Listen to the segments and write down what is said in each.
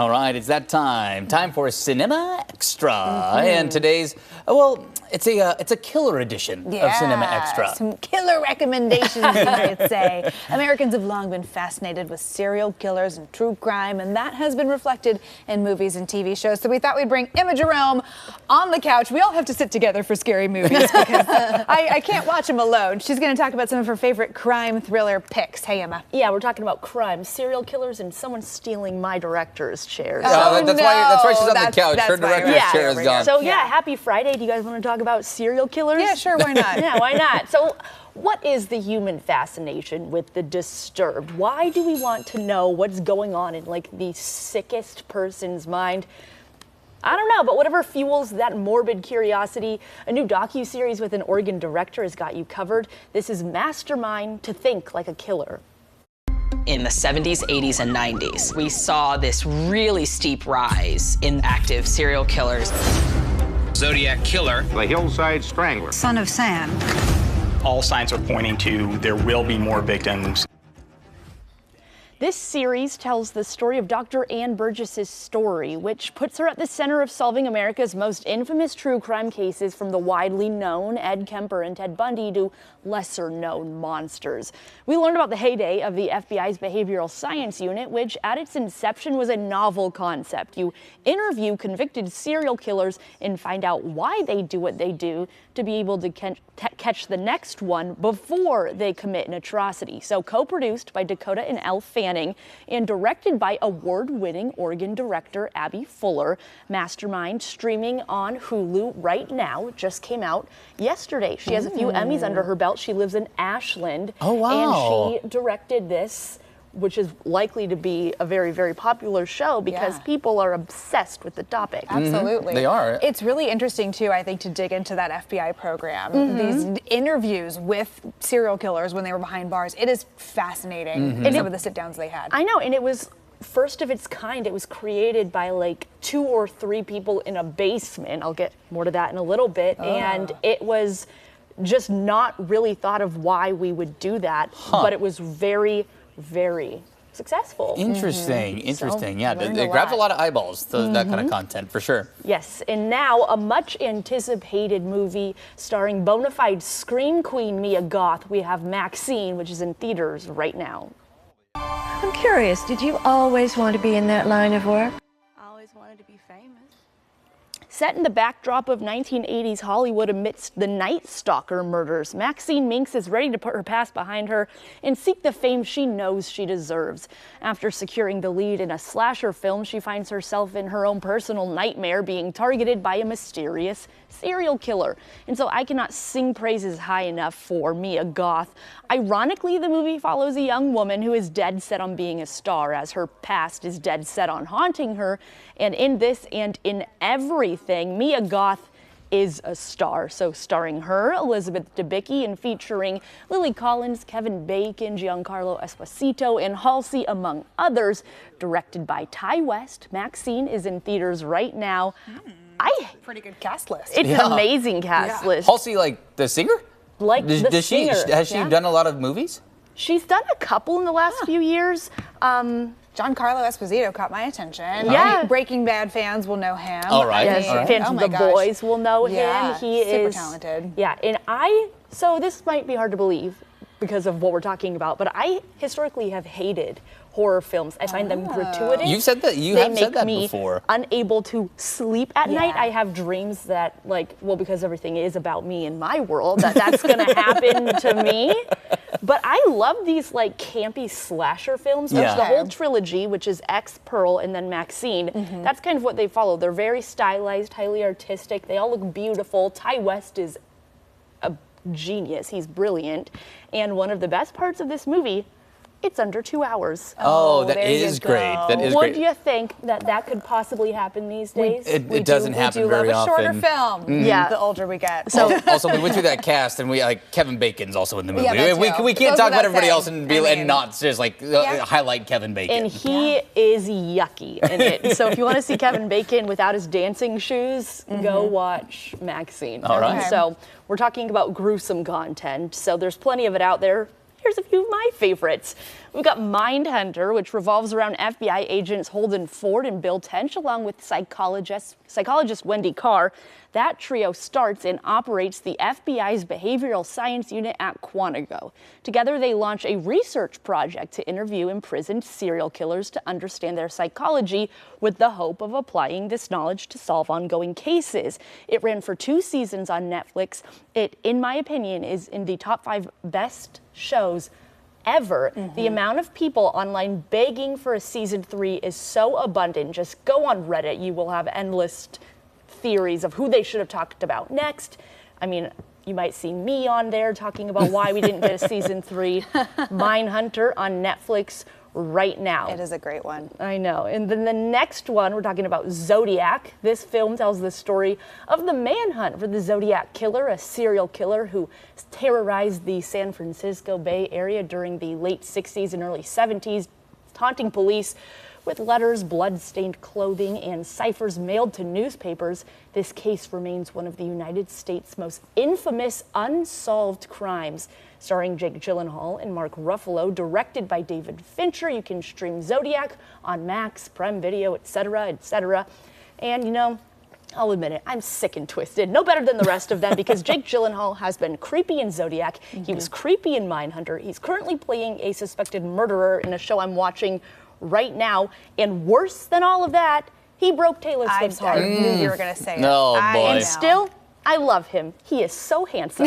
All right, it's that time. Time for Cin-Emma Extra. And today's, well, it's a killer edition of Cin-Emma Extra. Some killer recommendations, you might say. Americans have long been fascinated with serial killers and true crime, and that has been reflected in movies and TV shows. So we thought we'd bring Emma Jerome on the couch. We all have to sit together for scary movies because I can't watch them alone. She's going to talk about some of her favorite crime thriller picks. Hey, Emma. Yeah, we're talking about crime, serial killers, and someone stealing my director's chair. That's why she's on the couch. Her director's chair is gone. So yeah, happy Friday. Do you guys want to talk about serial killers? Yeah, sure, why not? Yeah, why not? So what is the human fascination with the disturbed? Why do we want to know what's going on in like the sickest person's mind? I don't know, but whatever fuels that morbid curiosity, a new docuseries with an Oregon director has got you covered. This is Mastermind to Think Like a Killer. In the 70s, 80s, and 90s, we saw this really steep rise in active serial killers. Zodiac Killer, the Hillside Strangler, Son of Sam. All signs are pointing to there will be more victims. This series tells the story of Dr. Ann Burgess's story, which puts her at the center of solving America's most infamous true crime cases, from the widely known Ed Kemper and Ted Bundy to lesser-known monsters. We learned about the heyday of the FBI's Behavioral Science Unit, which at its inception was a novel concept. You interview convicted serial killers and find out why they do what they do to be able to catch the next one before they commit an atrocity. So co-produced by Dakota and Elle Fanning and directed by award-winning Oregon director Abby Fuller, Mastermind, streaming on Hulu right now, just came out yesterday. She has a few Emmys under her belt. She lives in Ashland. Oh, wow. And she directed this, which is likely to be a very, very popular show because people are obsessed with the topic. Absolutely. They are. It's really interesting, too, I think, to dig into that FBI program. These interviews with serial killers when they were behind bars. It is fascinating, some of the sit-downs they had. I know, and it was first of its kind. It was created by like 2 or 3 people in a basement. I'll get more to that in a little bit. And it was just not really thought of why we would do that, but it was very, very successful. Interesting. So, Yeah, it grabs a lot of eyeballs, that kind of content, for sure. Yes, and now a much anticipated movie starring bona fide scream queen Mia Goth. We have Maxine, which is in theaters right now. I'm curious, did you always want to be in that line of work? I always wanted to be famous. Set in the backdrop of 1980s Hollywood amidst the Night Stalker murders, Maxine Minks is ready to put her past behind her and seek the fame she knows she deserves. After securing the lead in a slasher film, she finds herself in her own personal nightmare, being targeted by a mysterious serial killer. And so I cannot sing praises high enough for Mia Goth. Ironically, the movie follows a young woman who is dead set on being a star, as her past is dead set on haunting her. And in this and in everything, Mia Goth is a star. So starring her, Elizabeth Debicki, and featuring Lily Collins, Kevin Bacon, Giancarlo Esposito, and Halsey, among others. Directed by Ty West, Maxine is in theaters right now. Pretty good cast list. It's an amazing cast list. Halsey, like the singer? Like the singer. Has she done a lot of movies? She's done a couple in the last few years. Giancarlo Esposito caught my attention. Yeah. Breaking Bad fans will know him. All right. Yes, fans of The Boys will know him. He super is talented. Yeah, and so this might be hard to believe because of what we're talking about, but I historically have hated horror films. I find them gratuitous. You've said that. You have said that before. They make me unable to sleep at night. I have dreams that, because everything is about me in my world, that's going to happen to me. But I love these campy slasher films. There's the whole trilogy, which is X, Pearl, and then Maxine. That's kind of what they follow. They're very stylized, highly artistic. They all look beautiful. Ty West is a genius. He's brilliant. And one of the best parts of this movie, it's under 2 hours. Oh, that is great. That is great. Would you think that could possibly happen these days? It doesn't happen very often. We do love a shorter film. Yeah. The older we get. So also, we went through that cast, and Kevin Bacon's also in the movie. Yeah, we can't talk about everybody else and not just highlight Kevin Bacon. And he is yucky in it. So if you want to see Kevin Bacon without his dancing shoes, go watch Maxine. All right. So we're talking about gruesome content. So there's plenty of it out there. Here's a few of my favorites. We've got Mindhunter, which revolves around FBI agents Holden Ford and Bill Tench, along with psychologist Wendy Carr. That trio starts and operates the FBI's behavioral science unit at Quantico. Together, they launch a research project to interview imprisoned serial killers to understand their psychology, with the hope of applying this knowledge to solve ongoing cases. It ran for 2 seasons on Netflix. It, in my opinion, is in the top 5 best shows ever. The amount of people online begging for a season 3 is so abundant. Just go on Reddit. You will have endless theories of who they should have talked about next. I mean, you might see me on there talking about why we didn't get a season 3. Mindhunter on Netflix right now. It is a great one. I know. And then the next one, we're talking about Zodiac. This film tells the story of the manhunt for the Zodiac Killer, a serial killer who terrorized the San Francisco Bay Area during the late 60s and early 70s, taunting police with letters, blood-stained clothing, and ciphers mailed to newspapers. This case remains one of the United States' most infamous unsolved crimes. Starring Jake Gyllenhaal and Mark Ruffalo, directed by David Fincher. You can stream Zodiac on Max, Prime Video, etc., etc. And, you know, I'll admit it, I'm sick and twisted. No better than the rest of them, because Jake Gyllenhaal has been creepy in Zodiac. He was creepy in Mindhunter. He's currently playing a suspected murderer in a show I'm watching right now. And worse than all of that, he broke Taylor Swift's heart. I knew you were going to say it. Oh, boy. And still, I love him. He is so handsome.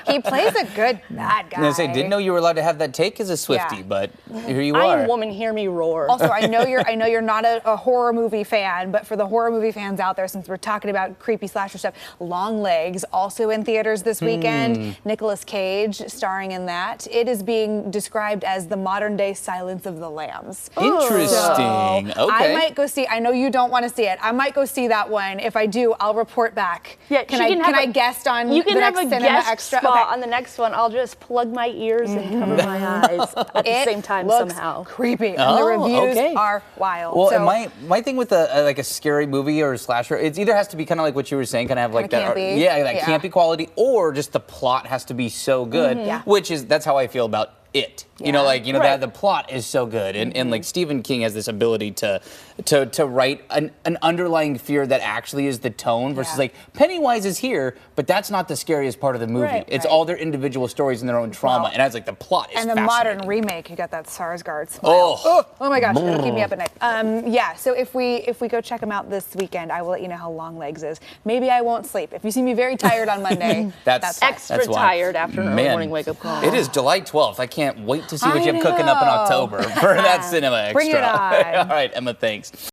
He plays a good bad guy. I was gonna say, didn't know you were allowed to have that take as a Swiftie, Yeah. but here you I are. am woman, hear me roar. Also, I know you're not a horror movie fan, but for the horror movie fans out there, since we're talking about creepy slasher stuff, Long Legs, also in theaters this weekend. Nicolas Cage starring in that. It is being described as the modern day Silence of the Lambs. Interesting. So, Okay. I might go see. I know you don't want to see it. I might go see that one. If I do, I'll report back. Yeah, Can I guest on You can the have next a Cin-Emma guest Extra? spot Okay. on the next one. I'll just plug my ears and cover my eyes at the same time looks somehow. creepy. And Oh, the reviews okay. are wild. Well, so, and my thing with like a scary movie or a slasher, it either has to be kind of like what you were saying, kind of have like Kinda that, campy. yeah, that Yeah. campy quality, or just the plot has to be so good, Yeah. which is that's how I feel about it. You know, Yeah. like Right. that the plot is so good, and like Stephen King has this ability to write an underlying fear that actually is the tone versus Yeah. like Pennywise is here, but that's not the scariest part of the movie. Right. It's Right. all their individual stories and their own trauma, Well, and as like the plot is and the modern fascinating. remake, you got that Sarsgaard smile. Oh. Oh my gosh, it'll keep me up at night. Yeah, so if we go check them out this weekend, I will let you know how Long Legs is. Maybe I won't sleep. If you see me very tired on Monday, that's why. Extra That's why. tired after an early Man, morning wake-up call. It is July 12th. I can't wait to see what I you have cooking up in know. October for that Cin-Emma Extra. Bring it on. All right, Emma, thanks.